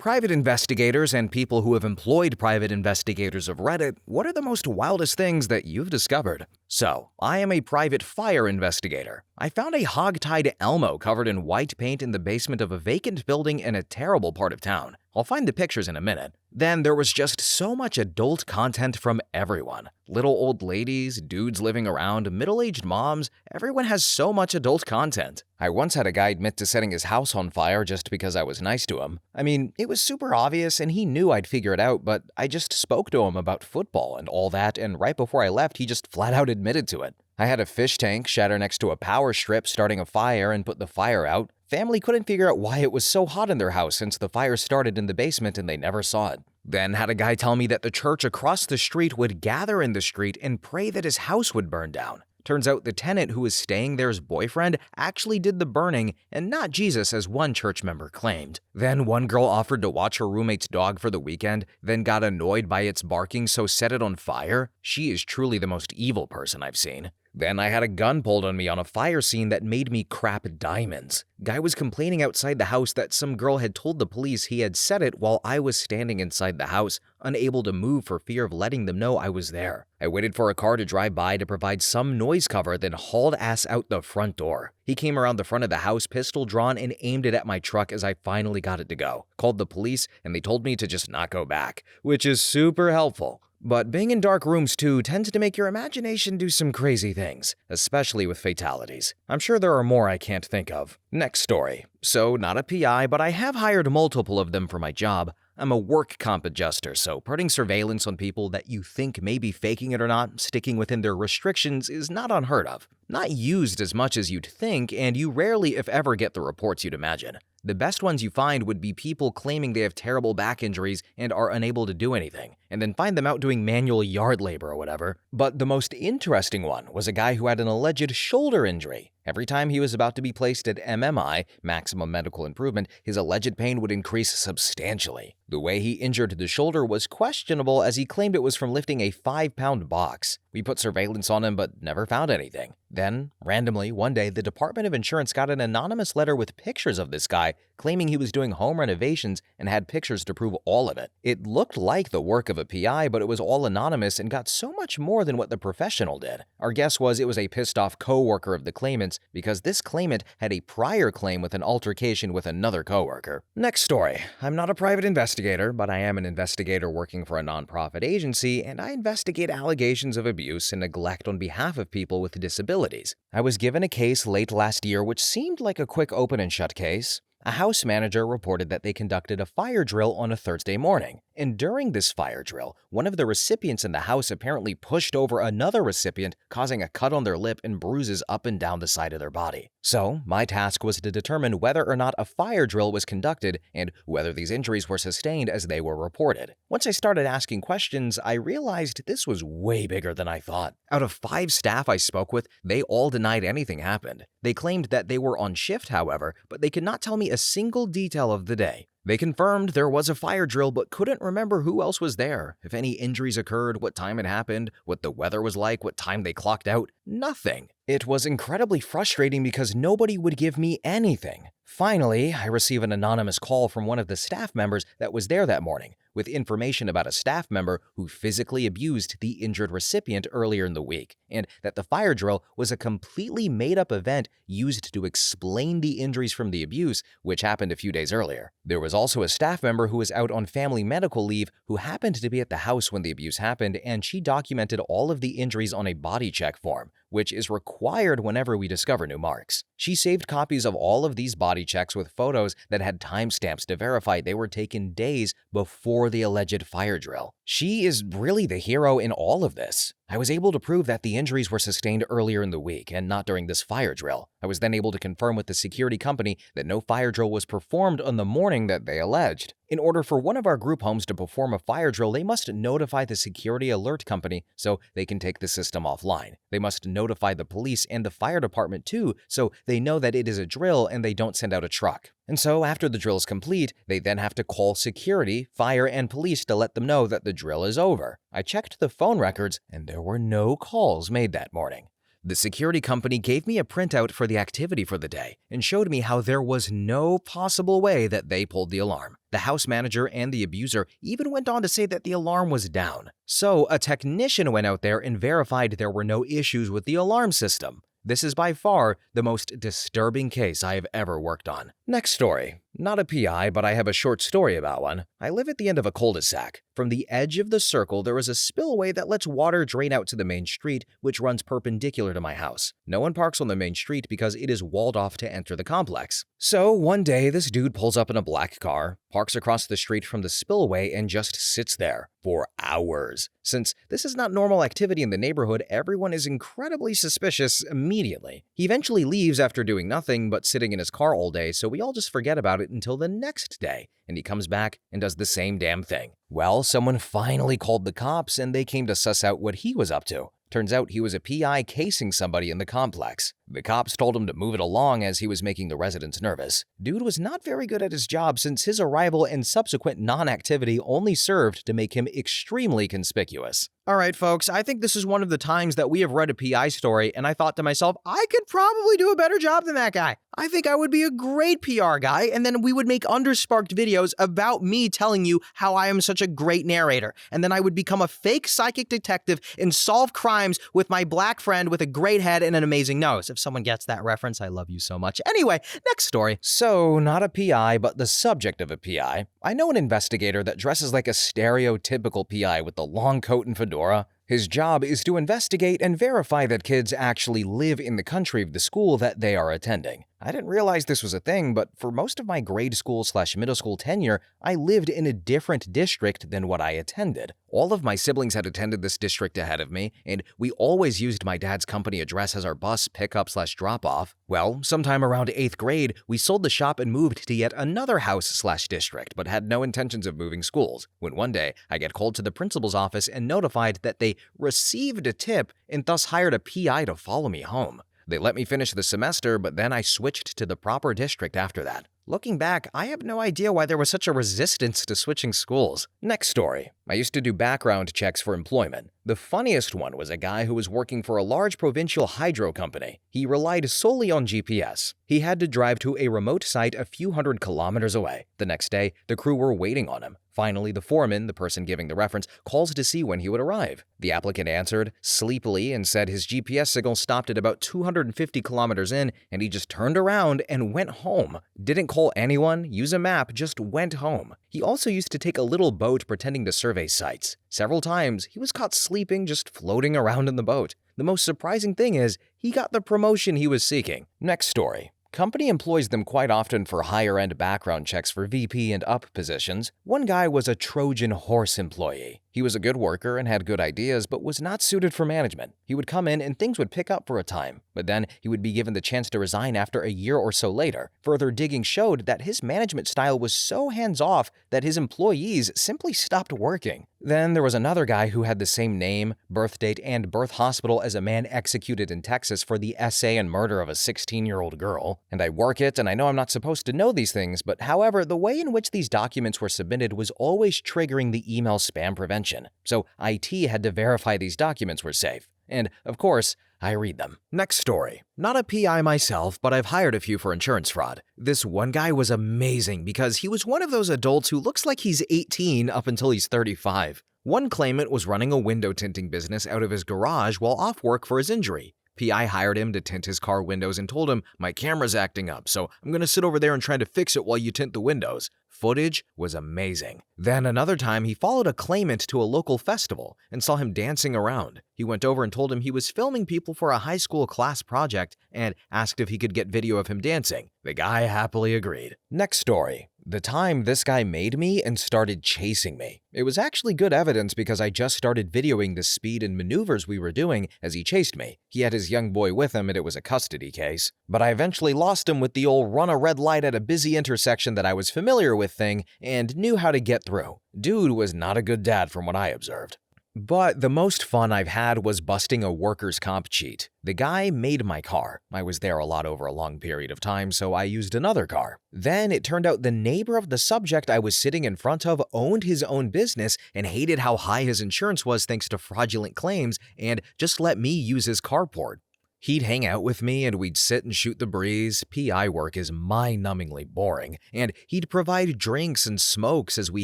Private investigators and people who have employed private investigators of Reddit, what are the most wildest things that you've discovered? So, I am a private fire investigator. I found a hog-tied Elmo covered in white paint in the basement of a vacant building in a terrible part of town. I'll find the pictures in a minute. Then there was just so much adult content from everyone. Little old ladies, dudes living around, middle-aged moms, everyone has so much adult content. I once had a guy admit to setting his house on fire just because I was nice to him. I mean, it was super obvious and he knew I'd figure it out, but I just spoke to him about football and all that, and right before I left, he just flat out admitted to it. I had a fish tank shatter next to a power strip starting a fire and put the fire out. Family couldn't figure out why it was so hot in their house since the fire started in the basement and they never saw it. Then had a guy tell me that the church across the street would gather in the street and pray that his house would burn down. Turns out the tenant who was staying there's boyfriend actually did the burning and not Jesus as one church member claimed. Then one girl offered to watch her roommate's dog for the weekend, then got annoyed by its barking so set it on fire. She is truly the most evil person I've seen. Then I had a gun pulled on me on a fire scene that made me crap diamonds. Guy was complaining outside the house that some girl had told the police he had set it while I was standing inside the house, unable to move for fear of letting them know I was there. I waited for a car to drive by to provide some noise cover, then hauled ass out the front door. He came around the front of the house, pistol drawn, and aimed it at my truck as I finally got it to go. Called the police, and they told me to just not go back, which is super helpful. But being in dark rooms too tends to make your imagination do some crazy things, especially with fatalities. I'm sure there are more I can't think of. Next story. So, not a PI, but I have hired multiple of them for my job. I'm a work comp adjuster, so putting surveillance on people that you think may be faking it or not, sticking within their restrictions, is not unheard of. Not used as much as you'd think, and you rarely, if ever, get the reports you'd imagine. The best ones you find would be people claiming they have terrible back injuries and are unable to do anything, and then find them out doing manual yard labor or whatever. But the most interesting one was a guy who had an alleged shoulder injury. Every time he was about to be placed at MMI, maximum medical improvement, his alleged pain would increase substantially. The way he injured the shoulder was questionable as he claimed it was from lifting a 5-pound box. We put surveillance on him but never found anything. Then, randomly, one day, the Department of Insurance got an anonymous letter with pictures of this guy claiming he was doing home renovations and had pictures to prove all of it. It looked like the work of a PI, but it was all anonymous and got so much more than what the professional did. Our guess was it was a pissed-off co-worker of the claimant's because this claimant had a prior claim with an altercation with another co-worker. Next story. I'm not a private investigator, but I am an investigator working for a nonprofit agency, and I investigate allegations of abuse and neglect on behalf of people with disabilities. I was given a case late last year which seemed like a quick open and shut case. A house manager reported that they conducted a fire drill on a Thursday morning, and during this fire drill, one of the recipients in the house apparently pushed over another recipient, causing a cut on their lip and bruises up and down the side of their body. So, my task was to determine whether or not a fire drill was conducted and whether these injuries were sustained as they were reported. Once I started asking questions, I realized this was way bigger than I thought. Out of 5 staff I spoke with, they all denied anything happened. They claimed that they were on shift, however, but they could not tell me a single detail of the day. They confirmed there was a fire drill but couldn't remember who else was there, if any injuries occurred, what time it happened, what the weather was like, what time they clocked out. Nothing. It was incredibly frustrating because nobody would give me anything. Finally, I received an anonymous call from one of the staff members that was there that morning, with information about a staff member who physically abused the injured recipient earlier in the week, and that the fire drill was a completely made-up event used to explain the injuries from the abuse, which happened a few days earlier. There was also a staff member who was out on family medical leave who happened to be at the house when the abuse happened, and she documented all of the injuries on a body check form, which is required whenever we discover new marks. She saved copies of all of these body checks with photos that had timestamps to verify they were taken days before the alleged fire drill. She is really the hero in all of this. I was able to prove that the injuries were sustained earlier in the week and not during this fire drill. I was then able to confirm with the security company that no fire drill was performed on the morning that they alleged. In order for one of our group homes to perform a fire drill, they must notify the security alert company so they can take the system offline. They must notify the police and the fire department too, so they know that it is a drill and they don't send out a truck. And so after the drill is complete, they then have to call security, fire, and police to let them know that the drill is over. I checked the phone records and there were no calls made that morning. The security company gave me a printout for the activity for the day and showed me how there was no possible way that they pulled the alarm. The house manager and the abuser even went on to say that the alarm was down. So, a technician went out there and verified there were no issues with the alarm system. This is by far the most disturbing case I have ever worked on. Next story. Not a PI, but I have a short story about one. I live at the end of a cul-de-sac. From the edge of the circle, there is a spillway that lets water drain out to the main street, which runs perpendicular to my house. No one parks on the main street because it is walled off to enter the complex. So, one day, this dude pulls up in a black car, parks across the street from the spillway, and just sits there for hours. Since this is not normal activity in the neighborhood, everyone is incredibly suspicious immediately. He eventually leaves after doing nothing but sitting in his car all day, so we all just forget about it until the next day, and he comes back and does the same damn thing. Well, someone finally called the cops, and they came to suss out what he was up to. Turns out he was a PI casing somebody in the complex. The cops told him to move it along as he was making the residents nervous. Dude was not very good at his job since his arrival and subsequent non-activity only served to make him extremely conspicuous. Alright folks, I think this is one of the times that we have read a PI story and I thought to myself, I could probably do a better job than that guy. I think I would be a great PR guy, and then we would make undersparked videos about me telling you how I am such a great narrator, and then I would become a fake psychic detective and solve crimes with my black friend with a great head and an amazing nose. If someone gets that reference, I love you so much. Anyway, next story. So, not a PI, but the subject of a PI. I know an investigator that dresses like a stereotypical PI with the long coat and fedora. His job is to investigate and verify that kids actually live in the country of the school that they are attending. I didn't realize this was a thing, but for most of my grade school/middle school tenure, I lived in a different district than what I attended. All of my siblings had attended this district ahead of me, and we always used my dad's company address as our bus pickup/drop-off. Well, sometime around 8th grade, we sold the shop and moved to yet another house/district, but had no intentions of moving schools, when one day I get called to the principal's office and notified that they received a tip and thus hired a PI to follow me home. They let me finish the semester, but then I switched to the proper district after that. Looking back, I have no idea why there was such a resistance to switching schools. Next story. I used to do background checks for employment. The funniest one was a guy who was working for a large provincial hydro company. He relied solely on GPS. He had to drive to a remote site a few hundred kilometers away. The next day, the crew were waiting on him. Finally, the foreman, the person giving the reference, calls to see when he would arrive. The applicant answered sleepily and said his GPS signal stopped at about 250 kilometers in, and he just turned around and went home. Didn't call anyone, use a map, just went home. He also used to take a little boat pretending to survey sites. Several times, he was caught sleeping just floating around in the boat. The most surprising thing is, he got the promotion he was seeking. Next story. Company employs them quite often for higher-end background checks for VP and up positions. One guy was a Trojan horse employee. He was a good worker and had good ideas, but was not suited for management. He would come in and things would pick up for a time, but then he would be given the chance to resign after a year or so later. Further digging showed that his management style was so hands-off that his employees simply stopped working. Then there was another guy who had the same name, birth date, and birth hospital as a man executed in Texas for the essay and murder of a 16-year-old girl. And I work it, and I know I'm not supposed to know these things, but however, the way in which these documents were submitted was always triggering the email spam prevention. So IT had to verify these documents were safe. And, of course, I read them. Next story. Not a PI myself, but I've hired a few for insurance fraud. This one guy was amazing because he was one of those adults who looks like he's 18 up until he's 35. One claimant was running a window tinting business out of his garage while off work for his injury. PI hired him to tint his car windows and told him, "My camera's acting up, so I'm gonna sit over there and try to fix it while you tint the windows." Footage was amazing. Then another time, he followed a claimant to a local festival and saw him dancing around. He went over and told him he was filming people for a high school class project and asked if he could get video of him dancing. The guy happily agreed. Next story. The time this guy made me and started chasing me. It was actually good evidence because I just started videoing the speed and maneuvers we were doing as he chased me. He had his young boy with him and it was a custody case. But I eventually lost him with the old run a red light at a busy intersection that I was familiar with thing and knew how to get through. Dude was not a good dad from what I observed. But the most fun I've had was busting a workers' comp cheat. The guy made my car. I was there a lot over a long period of time, so I used another car. Then it turned out the neighbor of the subject I was sitting in front of owned his own business and hated how high his insurance was thanks to fraudulent claims and just let me use his carport. He'd hang out with me and we'd sit and shoot the breeze. PI work is mind-numbingly boring, and he'd provide drinks and smokes as we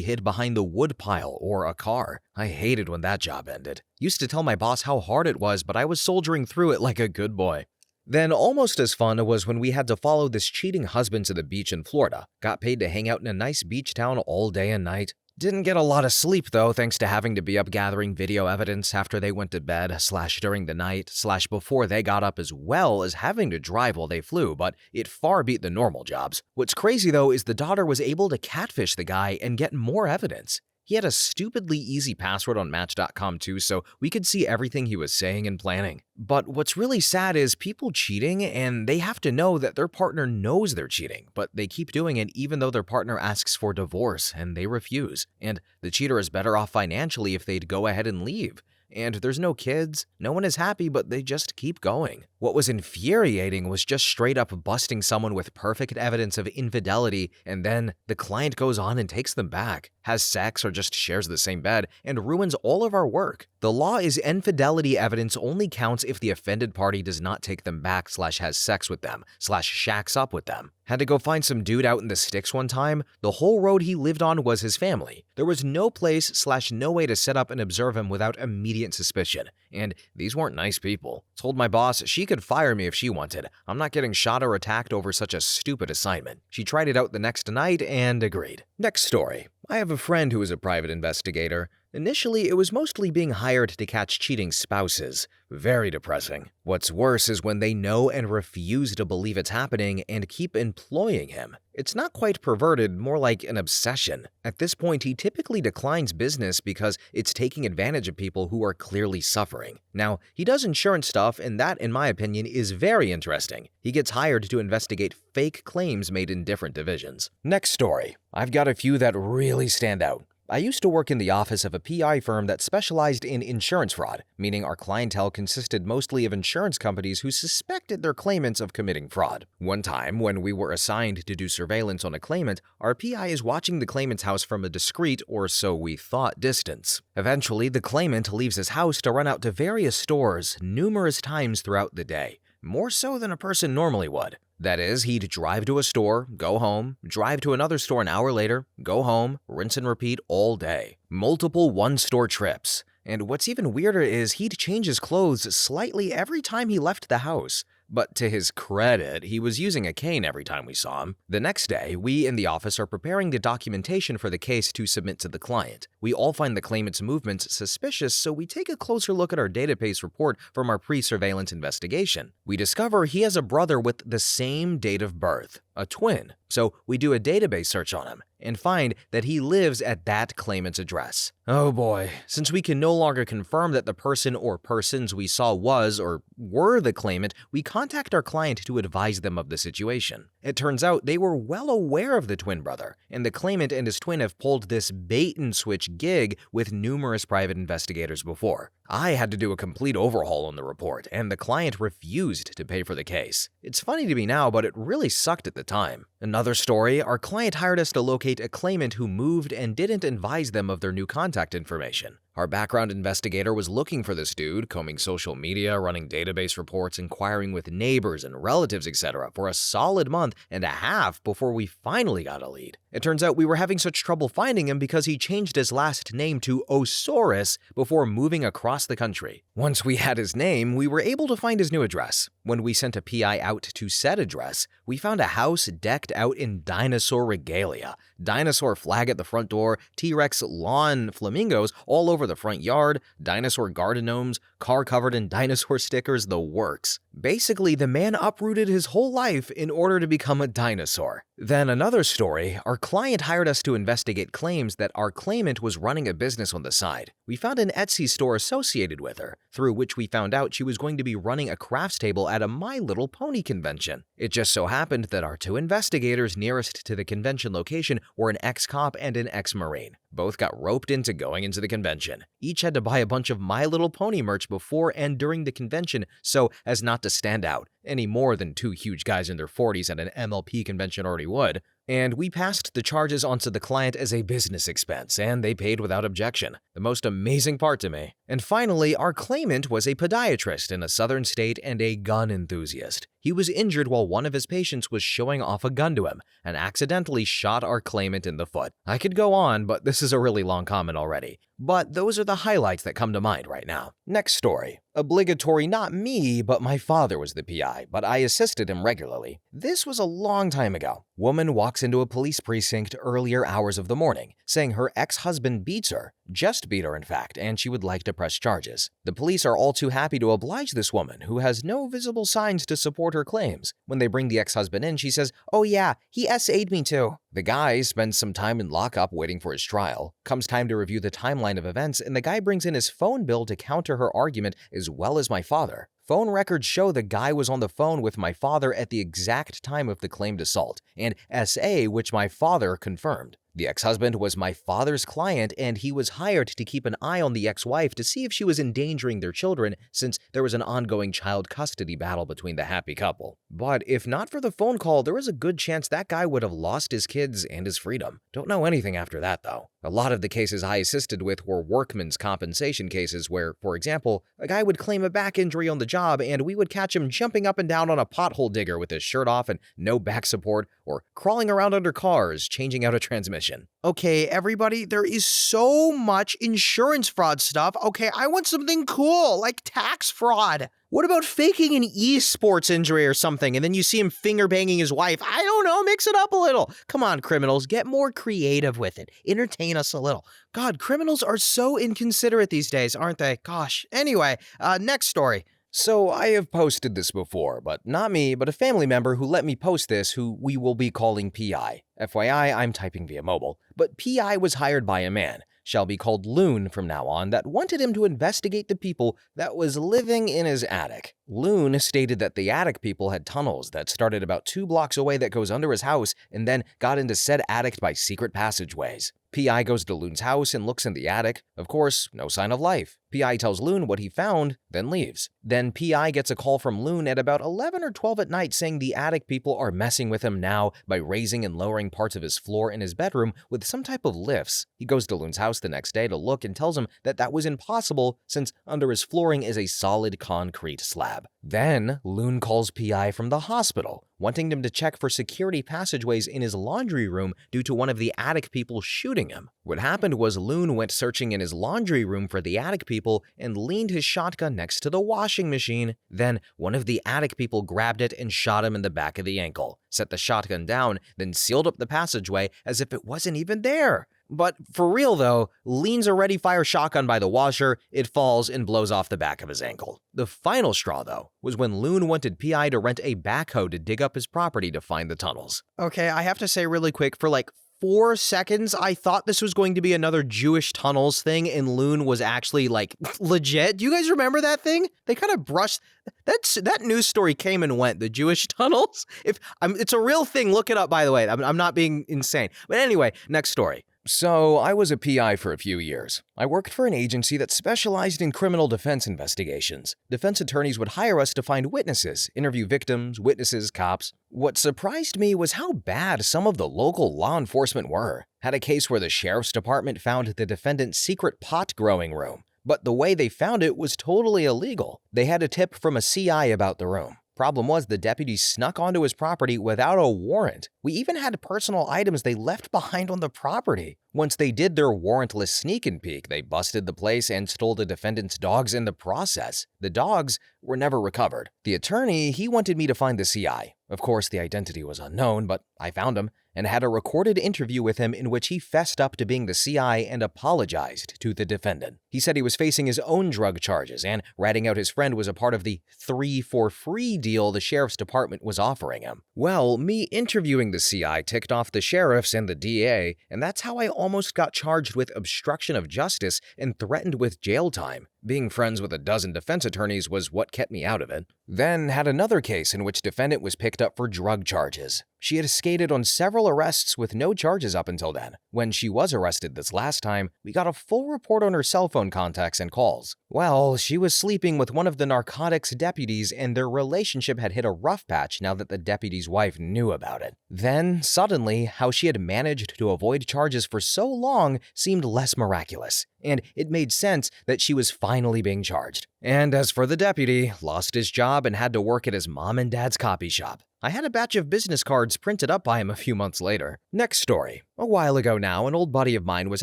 hid behind the woodpile or a car. I hated when that job ended. Used to tell my boss how hard it was, but I was soldiering through it like a good boy. Then, almost as fun was when we had to follow this cheating husband to the beach in Florida. Got paid to hang out in a nice beach town all day and night. Didn't get a lot of sleep though, thanks to having to be up gathering video evidence after they went to bed, / during the night, / before they got up, as well as having to drive while they flew, but it far beat the normal jobs. What's crazy though is the daughter was able to catfish the guy and get more evidence. He had a stupidly easy password on Match.com too, so we could see everything he was saying and planning. But what's really sad is people cheating, and they have to know that their partner knows they're cheating, but they keep doing it even though their partner asks for divorce, and they refuse. And the cheater is better off financially if they'd go ahead and leave. And there's no kids, no one is happy, but they just keep going. What was infuriating was just straight up busting someone with perfect evidence of infidelity, and then the client goes on and takes them back, has sex or just shares the same bed, and ruins all of our work. The law is infidelity evidence only counts if the offended party does not take them back / has sex with them / shacks up with them. Had to go find some dude out in the sticks one time. The whole road he lived on was his family. There was no place / no way to set up and observe him without immediate suspicion. And these weren't nice people. Told my boss she could fire me if she wanted. I'm not getting shot or attacked over such a stupid assignment. She tried it out the next night and agreed. Next story. I have a friend who is a private investigator. Initially, it was mostly being hired to catch cheating spouses. Very depressing. What's worse is when they know and refuse to believe it's happening and keep employing him. It's not quite perverted, more like an obsession. At this point, he typically declines business because it's taking advantage of people who are clearly suffering. Now, he does insurance stuff, and that, in my opinion, is very interesting. He gets hired to investigate fake claims made in different divisions. Next story. I've got a few that really stand out. I used to work in the office of a PI firm that specialized in insurance fraud, meaning our clientele consisted mostly of insurance companies who suspected their claimants of committing fraud. One time, when we were assigned to do surveillance on a claimant, our PI is watching the claimant's house from a discreet, or so we thought, distance. Eventually, the claimant leaves his house to run out to various stores numerous times throughout the day, more so than a person normally would. That is, he'd drive to a store, go home, drive to another store an hour later, go home, rinse and repeat all day. Multiple one-store trips. And what's even weirder is he'd change his clothes slightly every time he left the house. But to his credit, he was using a cane every time we saw him. The next day, we in the office are preparing the documentation for the case to submit to the client. We all find the claimant's movements suspicious, so we take a closer look at our database report from our pre-surveillance investigation. We discover he has a brother with the same date of birth, a twin. So we do a database search on him and find that he lives at that claimant's address. Oh boy, since we can no longer confirm that the person or persons we saw was or were the claimant, we contact our client to advise them of the situation. It turns out they were well aware of the twin brother, and the claimant and his twin have pulled this bait-and-switch gig with numerous private investigators before. I had to do a complete overhaul on the report, and the client refused to pay for the case. It's funny to me now, but it really sucked at the time. Another story, our client hired us to locate a claimant who moved and didn't advise them of their new contact information. Our background investigator was looking for this dude, combing social media, running database reports, inquiring with neighbors and relatives, etc. for a solid month and a half before we finally got a lead. It turns out we were having such trouble finding him because he changed his last name to Osaurus before moving across the country. Once we had his name, we were able to find his new address. When we sent a PI out to said address, we found a house decked out in dinosaur regalia. Dinosaur flag at the front door, T-Rex lawn flamingos all over the front yard, dinosaur garden gnomes, car covered in dinosaur stickers, the works. Basically, the man uprooted his whole life in order to become a dinosaur. Then another story, our client hired us to investigate claims that our claimant was running a business on the side. We found an Etsy store associated with her, through which we found out she was going to be running a crafts table at a My Little Pony convention. It just so happened that our two investigators nearest to the convention location were an ex-cop and an ex-Marine. Both got roped into going into the convention. Each had to buy a bunch of My Little Pony merch before and during the convention so as not to stand out, any more than two huge guys in their 40s at an MLP convention already would. and we passed the charges onto the client as a business expense, and they paid without objection. The most amazing part to me. And finally, our claimant was a podiatrist in a southern state and a gun enthusiast. He was injured while one of his patients was showing off a gun to him and accidentally shot our claimant in the foot. I could go on, but this is a really long comment already. But those are the highlights that come to mind right now. Next story. Obligatory, not me, but my father was the PI, but I assisted him regularly. This was a long time ago. Woman walks into a police precinct earlier hours of the morning, saying her ex-husband beats her, just beat her in fact, and she would like to press charges. The police are all too happy to oblige this woman, who has no visible signs to support her claims. When they bring the ex-husband in, she says, "Oh yeah, he SA'd me too." The guy spends some time in lockup waiting for his trial. Comes time to review the timeline of events, and the guy brings in his phone bill to counter her argument as well as my father. Phone records show the guy was on the phone with my father at the exact time of the claimed assault, and SA, which my father confirmed. The ex-husband was my father's client, and he was hired to keep an eye on the ex-wife to see if she was endangering their children, since there was an ongoing child custody battle between the happy couple. But if not for the phone call, there was a good chance that guy would have lost his kids and his freedom. Don't know anything after that, though. A lot of the cases I assisted with were workman's compensation cases where, for example, a guy would claim a back injury on the job and we would catch him jumping up and down on a pothole digger with his shirt off and no back support, or crawling around under cars changing out a transmission. Okay, everybody, there is so much insurance fraud stuff. Okay, I want something cool, like tax fraud. What about faking an esports injury or something, and then you see him finger banging his wife? I don't know, mix it up a little. Come on, criminals, get more creative with it. Entertain us a little. God, criminals are so inconsiderate these days, aren't they? Gosh. Anyway, next story. So I have posted this before, but not me, but a family member who let me post this who we will be calling PI. FYI, I'm typing via mobile. But PI was hired by a man, shall be called Loon from now on, that wanted him to investigate the people that was living in his attic. Loon stated that the attic people had tunnels that started about 2 blocks away that goes under his house and then got into said attic by secret passageways. PI goes to Loon's house and looks in the attic. Of course, no sign of life. PI tells Loon what he found, then leaves. Then PI gets a call from Loon at about 11 or 12 at night saying the attic people are messing with him now by raising and lowering parts of his floor in his bedroom with some type of lifts. He goes to Loon's house the next day to look and tells him that that was impossible since under his flooring is a solid concrete slab. Then Loon calls PI from the hospital, wanting him to check for security passageways in his laundry room due to one of the attic people shooting him. What happened was Loon went searching in his laundry room for the attic people and leaned his shotgun next to the washing machine. Then one of the attic people grabbed it and shot him in the back of the ankle, set the shotgun down, then sealed up the passageway as if it wasn't even there. But for real though, leans a ready-fire shotgun by the washer, it falls and blows off the back of his ankle. The final straw though was when Loon wanted PI to rent a backhoe to dig up his property to find the tunnels. Okay, I have to say really quick, for like 4 seconds, I thought this was going to be another Jewish tunnels thing and Loon was actually like legit. Do you guys remember that thing? They kind of brushed, that news story came and went, the Jewish tunnels. It's a real thing, look it up by the way, I'm not being insane. But anyway, next story. So, I was a PI for a few years. I worked for an agency that specialized in criminal defense investigations. Defense attorneys would hire us to find witnesses, interview victims, witnesses, cops. What surprised me was how bad some of the local law enforcement were. Had a case where the sheriff's department found the defendant's secret pot growing room, but the way they found it was totally illegal. They had a tip from a CI about the room. Problem was, the deputies snuck onto his property without a warrant. We even had personal items they left behind on the property. Once they did their warrantless sneak and peek, they busted the place and stole the defendant's dogs in the process. The dogs were never recovered. The attorney, he wanted me to find the CI. Of course, the identity was unknown, but I found him and had a recorded interview with him in which he fessed up to being the CI and apologized to the defendant. He said he was facing his own drug charges and ratting out his friend was a part of the 3 for free deal the sheriff's department was offering him. Well, me interviewing the CI ticked off the sheriffs and the DA, and that's how I almost got charged with obstruction of justice and threatened with jail time. Being friends with a dozen defense attorneys was what kept me out of it. Then had another case in which defendant was picked up for drug charges. She had skated on several arrests with no charges up until then. When she was arrested this last time, we got a full report on her cell phone contacts and calls. Well, she was sleeping with one of the narcotics deputies and their relationship had hit a rough patch now that the deputy's wife knew about it. Then, suddenly, how she had managed to avoid charges for so long seemed less miraculous, and it made sense that she was finally being charged. And as for the deputy, lost his job and had to work at his mom and dad's copy shop. I had a batch of business cards printed up by him a few months later. Next story. A while ago now, an old buddy of mine was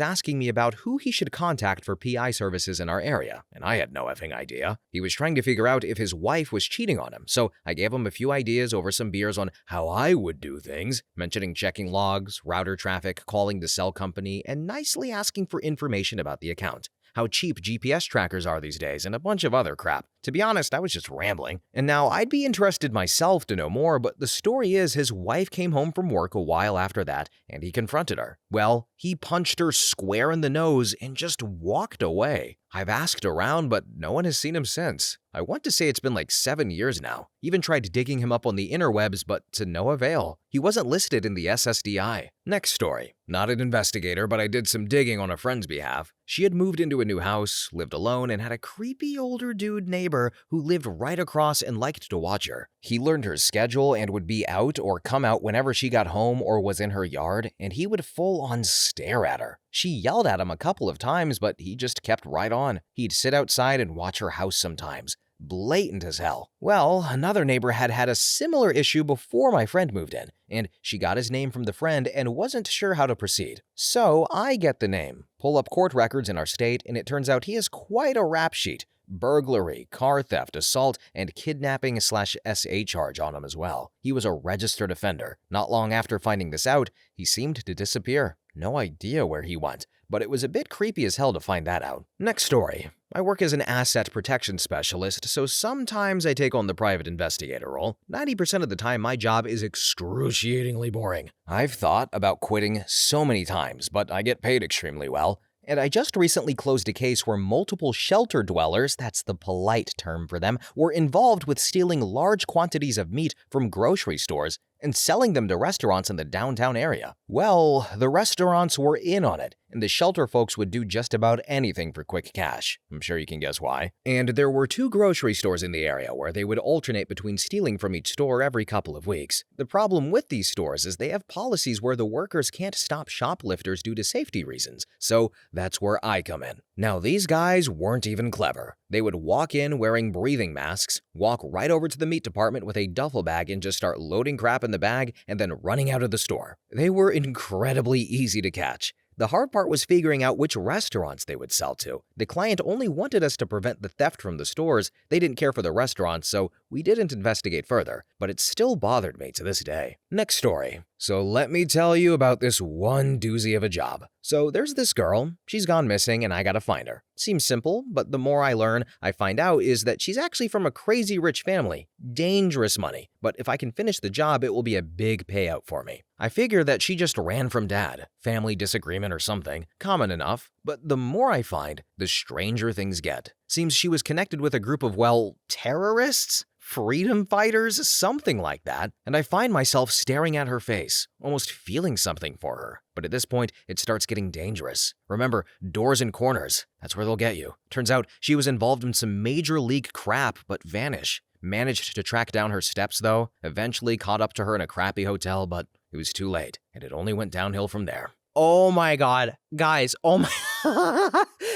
asking me about who he should contact for PI services in our area, and I had no effing idea. He was trying to figure out if his wife was cheating on him, so I gave him a few ideas over some beers on how I would do things, mentioning checking logs, router traffic, calling the cell company, and nicely asking for information about the account. How cheap GPS trackers are these days, and a bunch of other crap. To be honest, I was just rambling. And now I'd be interested myself to know more, but the story is his wife came home from work a while after that, and he confronted her. Well, he punched her square in the nose and just walked away. I've asked around, but no one has seen him since. I want to say it's been like 7 years now. Even tried digging him up on the interwebs, but to no avail. He wasn't listed in the SSDI. Next story. Not an investigator, but I did some digging on a friend's behalf. She had moved into a new house, lived alone, and had a creepy older dude neighbor who lived right across and liked to watch her. He learned her schedule and would be out or come out whenever she got home or was in her yard, and he would full-on stare at her. She yelled at him a couple of times, but he just kept right on. He'd sit outside and watch her house sometimes. Blatant as hell. Well, another neighbor had had a similar issue before my friend moved in, and she got his name from the friend and wasn't sure how to proceed. So I get the name, pull up court records in our state, and it turns out he has quite a rap sheet. Burglary, car theft, assault, and kidnapping/SA charge on him as well. He was a registered offender. Not long after finding this out, he seemed to disappear. No idea where he went, but it was a bit creepy as hell to find that out. Next story. I work as an asset protection specialist, so sometimes I take on the private investigator role. 90% of the time, my job is excruciatingly boring. I've thought about quitting so many times, but I get paid extremely well. And I just recently closed a case where multiple shelter dwellers, that's the polite term for them, were involved with stealing large quantities of meat from grocery stores and selling them to restaurants in the downtown area. Well, the restaurants were in on it, and the shelter folks would do just about anything for quick cash. I'm sure you can guess why. And there were 2 grocery stores in the area where they would alternate between stealing from each store every couple of weeks. The problem with these stores is they have policies where the workers can't stop shoplifters due to safety reasons, so that's where I come in. Now, these guys weren't even clever. They would walk in wearing breathing masks, walk right over to the meat department with a duffel bag and just start loading crap in the bag and then running out of the store. They were incredibly easy to catch. The hard part was figuring out which restaurants they would sell to. The client only wanted us to prevent the theft from the stores. They didn't care for the restaurants, so we didn't investigate further, but it still bothered me to this day. Next story. So let me tell you about this one doozy of a job. So there's this girl, she's gone missing and I gotta find her. Seems simple, but the more I learn, I find out is that she's actually from a crazy rich family. Dangerous money, but if I can finish the job, it will be a big payout for me. I figure that she just ran from dad, family disagreement or something, common enough, but the more I find, the stranger things get. Seems she was connected with a group of, well, terrorists? Freedom fighters? Something like that. And I find myself staring at her face, almost feeling something for her. But at this point, it starts getting dangerous. Remember, doors and corners, that's where they'll get you. Turns out she was involved in some major league crap, but vanished. Managed to track down her steps though, eventually caught up to her in a crappy hotel, but it was too late, and it only went downhill from there. Oh my god, guys, oh my...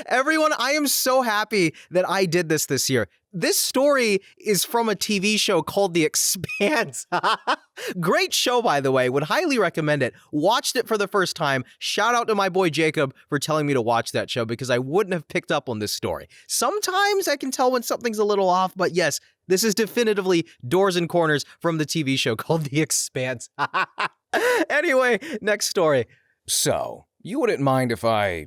Everyone, I am so happy that I did this year. This story is from a TV show called The Expanse. Great show, by the way. Would highly recommend it. Watched it for the first time. Shout out to my boy Jacob for telling me to watch that show because I wouldn't have picked up on this story. Sometimes I can tell when something's a little off, but yes, this is definitively doors and corners from the TV show called The Expanse. Anyway, next story. So, "You wouldn't mind if I,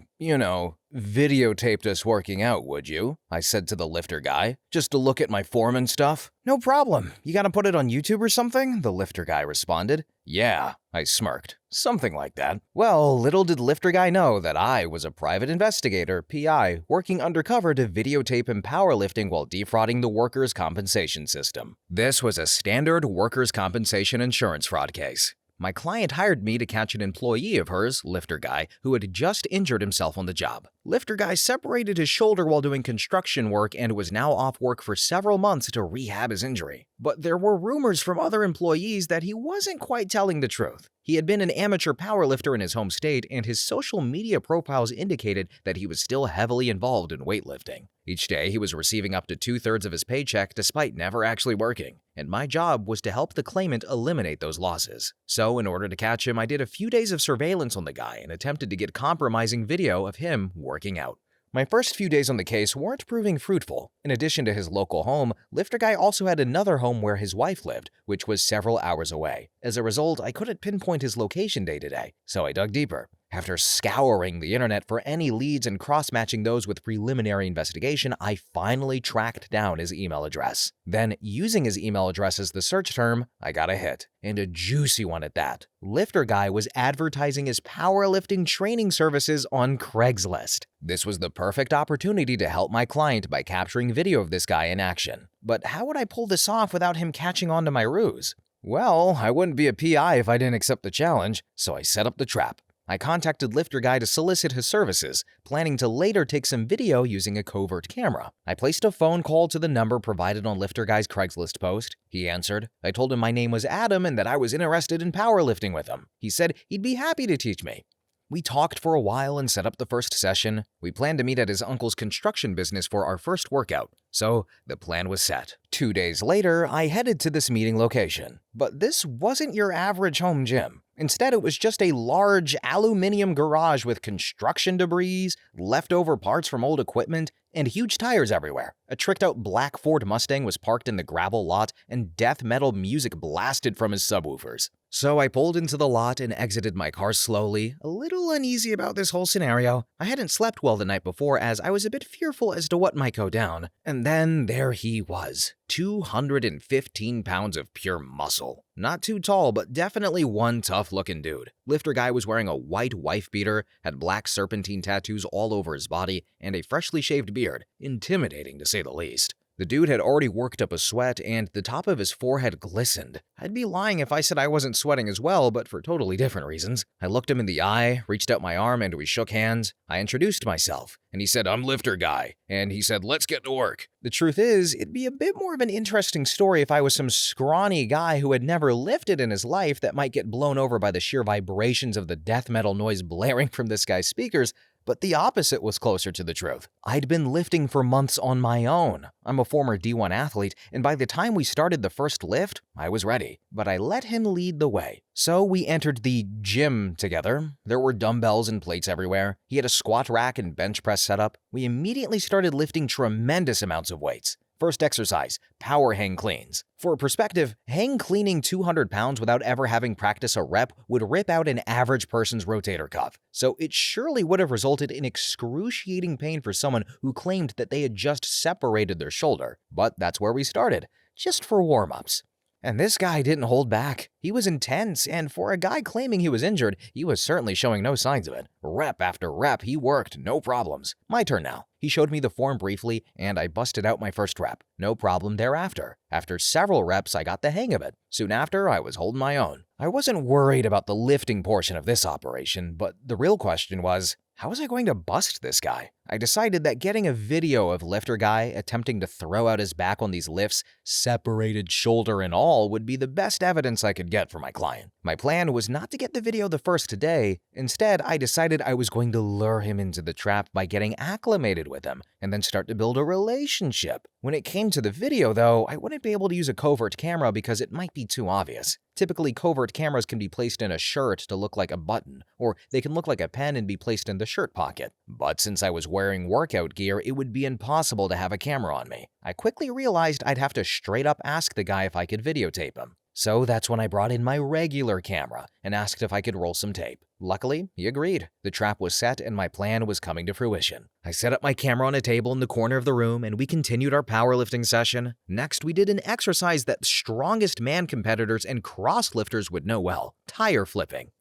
videotaped us working out, would you?" I said to the lifter guy, "just to look at my form and stuff." "No problem. You gotta put it on YouTube or something?" the lifter guy responded. "Yeah," I smirked. "Something like that." Well, little did lifter guy know that I was a private investigator, PI, working undercover to videotape him powerlifting while defrauding the workers' compensation system. This was a standard workers' compensation insurance fraud case. My client hired me to catch an employee of hers, lifter guy, who had just injured himself on the job. Lifter guy separated his shoulder while doing construction work and was now off work for several months to rehab his injury. But there were rumors from other employees that he wasn't quite telling the truth. He had been an amateur powerlifter in his home state, and his social media profiles indicated that he was still heavily involved in weightlifting. Each day, he was receiving up to 2/3 of his paycheck despite never actually working, and my job was to help the claimant eliminate those losses. So, in order to catch him, I did a few days of surveillance on the guy and attempted to get compromising video of him working out. My first few days on the case weren't proving fruitful. In addition to his local home, lifter guy also had another home where his wife lived, which was several hours away. As a result, I couldn't pinpoint his location day to day, so I dug deeper. After scouring the internet for any leads and cross-matching those with preliminary investigation, I finally tracked down his email address. Then, using his email address as the search term, I got a hit, and a juicy one at that. Lifter guy was advertising his powerlifting training services on Craigslist. This was the perfect opportunity to help my client by capturing video of this guy in action. But how would I pull this off without him catching on to my ruse? Well, I wouldn't be a PI if I didn't accept the challenge, so I set up the trap. I contacted lifter guy to solicit his services, planning to later take some video using a covert camera. I placed a phone call to the number provided on lifter guy's Craigslist post. He answered. I told him my name was Adam and that I was interested in powerlifting with him. He said he'd be happy to teach me. We talked for a while and set up the first session. We planned to meet at his uncle's construction business for our first workout, so the plan was set. 2 days later, I headed to this meeting location. But this wasn't your average home gym. Instead, it was just a large aluminum garage with construction debris, leftover parts from old equipment, and huge tires everywhere. A tricked-out black Ford Mustang was parked in the gravel lot, and death metal music blasted from his subwoofers. So I pulled into the lot and exited my car slowly, a little uneasy about this whole scenario. I hadn't slept well the night before as I was a bit fearful as to what might go down. And then there he was, 215 pounds of pure muscle. Not too tall, but definitely one tough-looking dude. Lifter guy was wearing a white wife beater, had black serpentine tattoos all over his body, and a freshly shaved beard, intimidating to say the least. The dude had already worked up a sweat, and the top of his forehead glistened. I'd be lying if I said I wasn't sweating as well, but for totally different reasons. I looked him in the eye, reached out my arm, and we shook hands. I introduced myself, and he said, "I'm lifter guy," and he said, "Let's get to work." The truth is, it'd be a bit more of an interesting story if I was some scrawny guy who had never lifted in his life that might get blown over by the sheer vibrations of the death metal noise blaring from this guy's speakers. But the opposite was closer to the truth. I'd been lifting for months on my own. I'm a former D1 athlete, and by the time we started the first lift, I was ready. But I let him lead the way. So we entered the gym together. There were dumbbells and plates everywhere. He had a squat rack and bench press setup. We immediately started lifting tremendous amounts of weights. First exercise, power hang cleans. For perspective, hang cleaning 200 pounds without ever having practiced a rep would rip out an average person's rotator cuff. So it surely would have resulted in excruciating pain for someone who claimed that they had just separated their shoulder. But that's where we started, just for warm-ups. And this guy didn't hold back. He was intense, and for a guy claiming he was injured, he was certainly showing no signs of it. Rep after rep, he worked, no problems. My turn now. He showed me the form briefly, and I busted out my first rep. No problem thereafter. After several reps, I got the hang of it. Soon after, I was holding my own. I wasn't worried about the lifting portion of this operation, but the real question was, how was I going to bust this guy? I decided that getting a video of lifter guy attempting to throw out his back on these lifts, separated shoulder and all, would be the best evidence I could get for my client. My plan was not to get the video the first day. Instead, I decided I was going to lure him into the trap by getting acclimated with him and then start to build a relationship. When it came to the video, though, I wouldn't be able to use a covert camera because it might be too obvious. Typically, covert cameras can be placed in a shirt to look like a button, or they can look like a pen and be placed in the shirt pocket. But since I was wearing workout gear, it would be impossible to have a camera on me. I quickly realized I'd have to straight up ask the guy if I could videotape him. So that's when I brought in my regular camera and asked if I could roll some tape. Luckily, he agreed. The trap was set and my plan was coming to fruition. I set up my camera on a table in the corner of the room and we continued our powerlifting session. Next, we did an exercise that strongest man competitors and crosslifters would know well: tire flipping.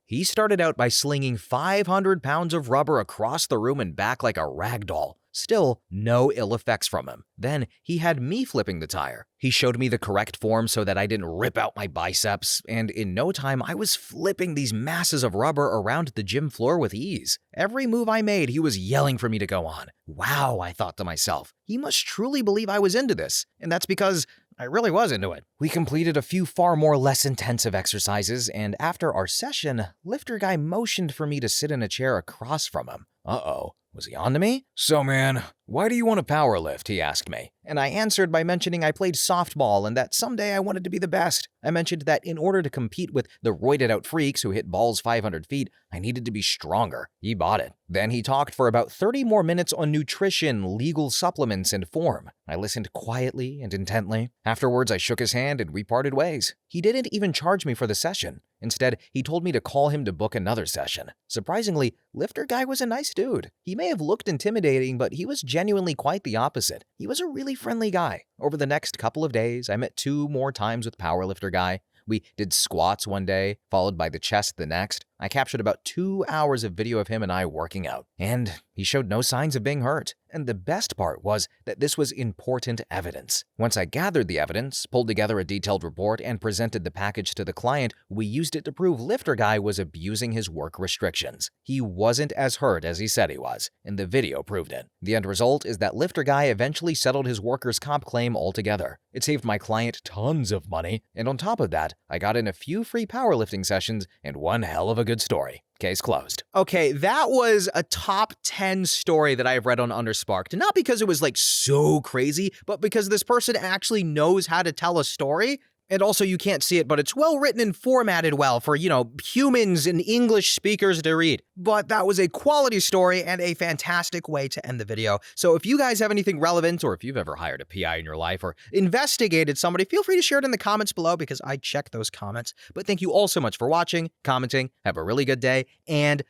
He started out by slinging 500 pounds of rubber across the room and back like a rag doll. Still, no ill effects from him. Then, he had me flipping the tire. He showed me the correct form so that I didn't rip out my biceps, and in no time, I was flipping these masses of rubber around the gym floor with ease. Every move I made, he was yelling for me to go on. Wow, I thought to myself, he must truly believe I was into this, and that's because I really was into it. We completed a few far more less intensive exercises, and after our session, Lifter Guy motioned for me to sit in a chair across from him. Uh-oh. Was he on to me? "So man, why do you want to power lift?" he asked me. And I answered by mentioning I played softball and that someday I wanted to be the best. I mentioned that in order to compete with the roided out freaks who hit balls 500 feet, I needed to be stronger. He bought it. Then he talked for about 30 more minutes on nutrition, legal supplements, and form. I listened quietly and intently. Afterwards, I shook his hand and we parted ways. He didn't even charge me for the session. Instead, he told me to call him to book another session. Surprisingly, Lifter Guy was a nice dude. He may have looked intimidating, but he was genuinely quite the opposite. He was a really friendly guy. Over the next couple of days, I met 2 more times with Powerlifter Guy. We did squats one day, followed by the chest the next. I captured about 2 hours of video of him and I working out. And he showed no signs of being hurt. And the best part was that this was important evidence. Once I gathered the evidence, pulled together a detailed report, and presented the package to the client, we used it to prove Lifter Guy was abusing his work restrictions. He wasn't as hurt as he said he was, and the video proved it. The end result is that Lifter Guy eventually settled his workers' comp claim altogether. It saved my client tons of money, and on top of that, I got in a few free powerlifting sessions and one hell of a good story. Case closed. Okay, that was a top 10 story that I've read on Undersparked. Not because it was like so crazy, but because this person actually knows how to tell a story. And also, you can't see it, but it's well written and formatted well for, humans and English speakers to read. But that was a quality story and a fantastic way to end the video. So if you guys have anything relevant, or if you've ever hired a PI in your life or investigated somebody, feel free to share it in the comments below because I check those comments. But thank you all so much for watching, commenting. Have a really good day, and